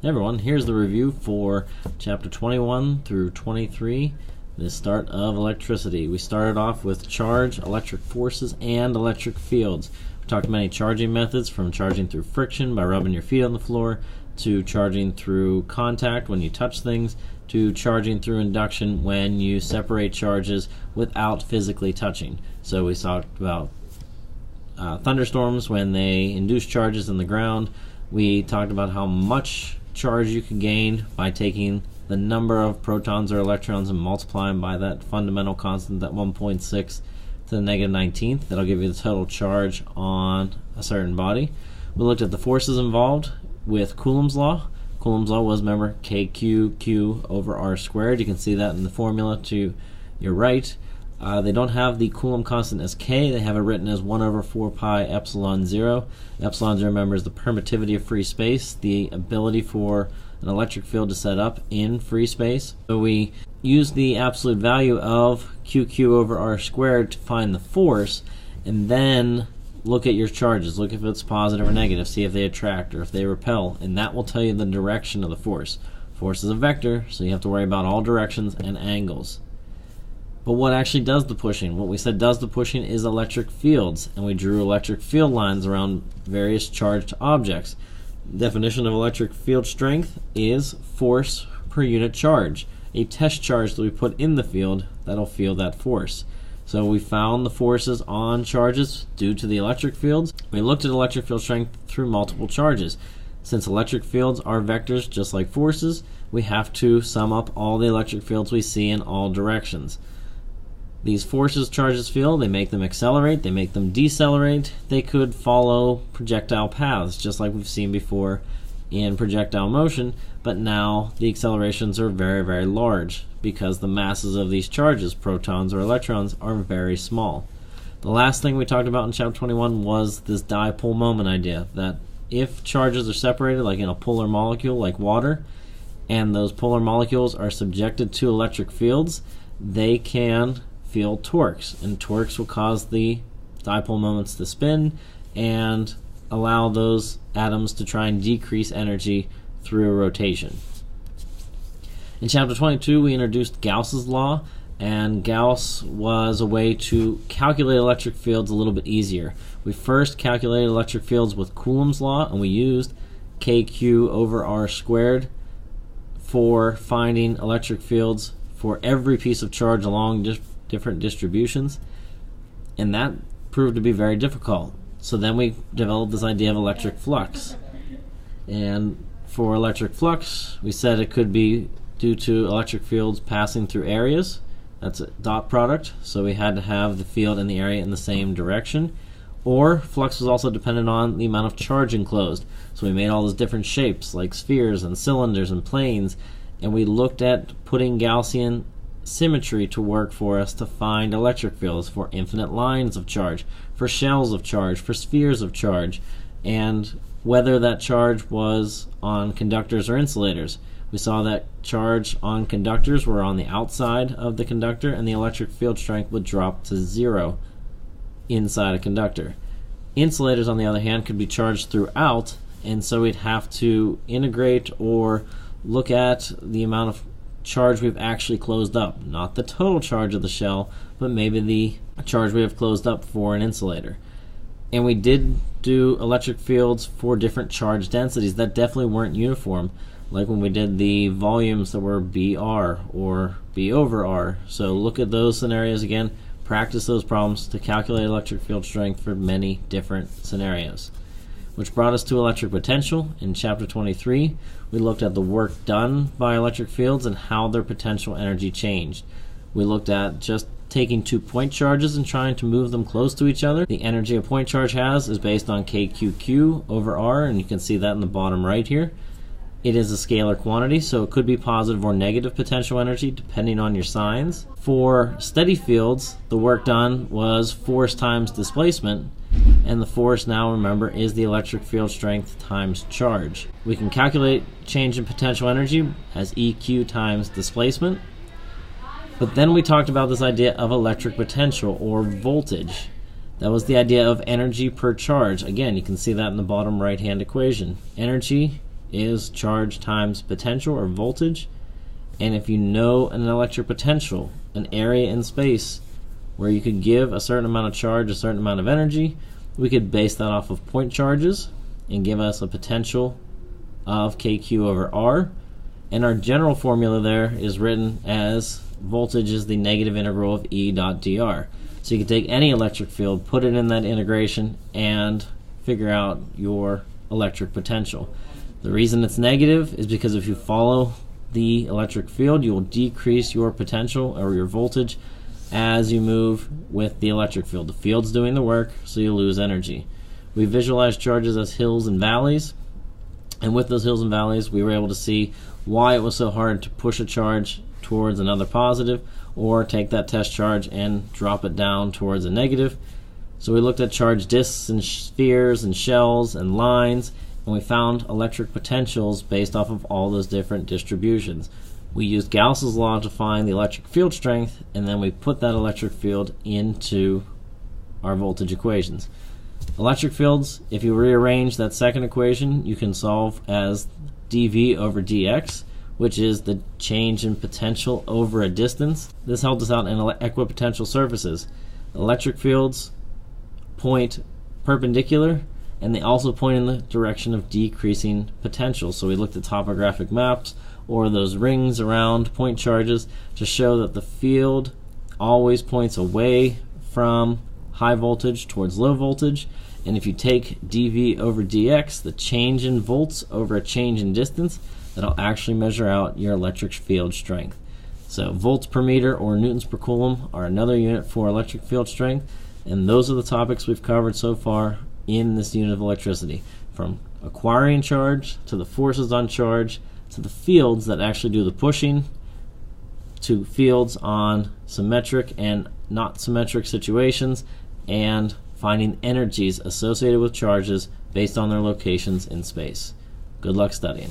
Hey everyone, here's the review for chapter 21 through 23, the start of electricity. We started off with charge, electric forces, and electric fields. We talked many charging methods, from charging through friction by rubbing your feet on the floor, to charging through contact when you touch things, to charging through induction when you separate charges without physically touching. So we talked about thunderstorms when they induce charges in the ground. We talked about how much charge you can gain by taking the number of protons or electrons and multiplying by that fundamental constant, that 1.6 to the negative 19th. That'll give you the total charge on a certain body. We looked at the forces involved with Coulomb's law. Coulomb's law was, remember, Q over R squared. You can see that in the formula to your right. They don't have the Coulomb constant as K. They have it written as 1 over 4 pi epsilon 0. Epsilon 0, remember, is the permittivity of free space, the ability for an electric field to set up in free space. So we use the absolute value of QQ over R squared to find the force, and then look at your charges. Look if it's positive or negative. See if they attract or if they repel, and that will tell you the direction of the force. Force is a vector, so you have to worry about all directions and angles. But what actually does the pushing? What we said does the pushing is electric fields, and we drew electric field lines around various charged objects. The definition of electric field strength is force per unit charge. A test charge that we put in the field, that'll feel that force. So we found the forces on charges due to the electric fields. We looked at electric field strength through multiple charges. Since electric fields are vectors just like forces, we have to sum up all the electric fields we see in all directions. These forces charges feel, they make them accelerate, they make them decelerate. They could follow projectile paths, just like we've seen before in projectile motion, but now the accelerations are very, very large because the masses of these charges, protons or electrons, are very small. The last thing we talked about in chapter 21 was this dipole moment idea, that if charges are separated, like in a polar molecule like water, and those polar molecules are subjected to electric fields, they can feel torques, and torques will cause the dipole moments to spin and allow those atoms to try and decrease energy through rotation. In chapter 22, we introduced Gauss's law, and Gauss was a way to calculate electric fields a little bit easier. We first calculated electric fields with Coulomb's law, and we used KQ over R squared for finding electric fields for every piece of charge along different distributions, and that proved to be very difficult. So then we developed this idea of electric flux, and for electric flux we said it could be due to electric fields passing through areas. That's a dot product, so we had to have the field and the area in the same direction. Or flux was also dependent on the amount of charge enclosed, so we made all those different shapes like spheres and cylinders and planes, and we looked at putting Gaussian symmetry to work for us to find electric fields for infinite lines of charge, for shells of charge, for spheres of charge, and whether that charge was on conductors or insulators. We saw that charge on conductors were on the outside of the conductor, and the electric field strength would drop to 0 inside a conductor. Insulators, on the other hand, could be charged throughout, and so we'd have to integrate or look at the amount of charge we've actually closed up, not the total charge of the shell, but maybe the charge we have closed up for an insulator. And we did do electric fields for different charge densities that definitely weren't uniform, like when we did the volumes that were BR or B over R. So look at those scenarios again, practice those problems to calculate electric field strength for many different scenarios. Which brought us to electric potential. In chapter 23, we looked at the work done by electric fields and how their potential energy changed. We looked at just taking 2 point charges and trying to move them close to each other. The energy a point charge has is based on KQQ over R, and you can see that in the bottom right here. It is a scalar quantity, so it could be positive or negative potential energy depending on your signs. For steady fields, the work done was force times displacement, and the force now, remember, is the electric field strength times charge. We can calculate change in potential energy as EQ times displacement, but then we talked about this idea of electric potential or voltage. That was the idea of energy per charge. Again, you can see that in the bottom right hand equation. Energy is charge times potential or voltage. And if you know an electric potential, an area in space where you could give a certain amount of charge, a certain amount of energy, we could base that off of point charges and give us a potential of kq over r. And our general formula there is written as voltage is the negative integral of E dot dr. So you can take any electric field, put it in that integration, and figure out your electric potential. The reason it's negative is because if you follow the electric field, you will decrease your potential or your voltage as you move with the electric field. The field's doing the work, so you lose energy. We visualize charges as hills and valleys, and with those hills and valleys, we were able to see why it was so hard to push a charge towards another positive or take that test charge and drop it down towards a negative. So we looked at charge disks and spheres and shells and lines, and we found electric potentials based off of all those different distributions. We used Gauss's law to find the electric field strength, and then we put that electric field into our voltage equations. Electric fields, if you rearrange that second equation, you can solve as dV over dx, which is the change in potential over a distance. This helped us out in equipotential surfaces. Electric fields point perpendicular, and they also point in the direction of decreasing potential. So we looked at topographic maps or those rings around point charges to show that the field always points away from high voltage towards low voltage. And if you take dV over dx, the change in volts over a change in distance, that'll actually measure out your electric field strength. So volts per meter or newtons per coulomb are another unit for electric field strength, and those are the topics we've covered so far in this unit of electricity, from acquiring charge to the forces on charge to the fields that actually do the pushing, to fields on symmetric and not symmetric situations, and finding energies associated with charges based on their locations in space. Good luck studying.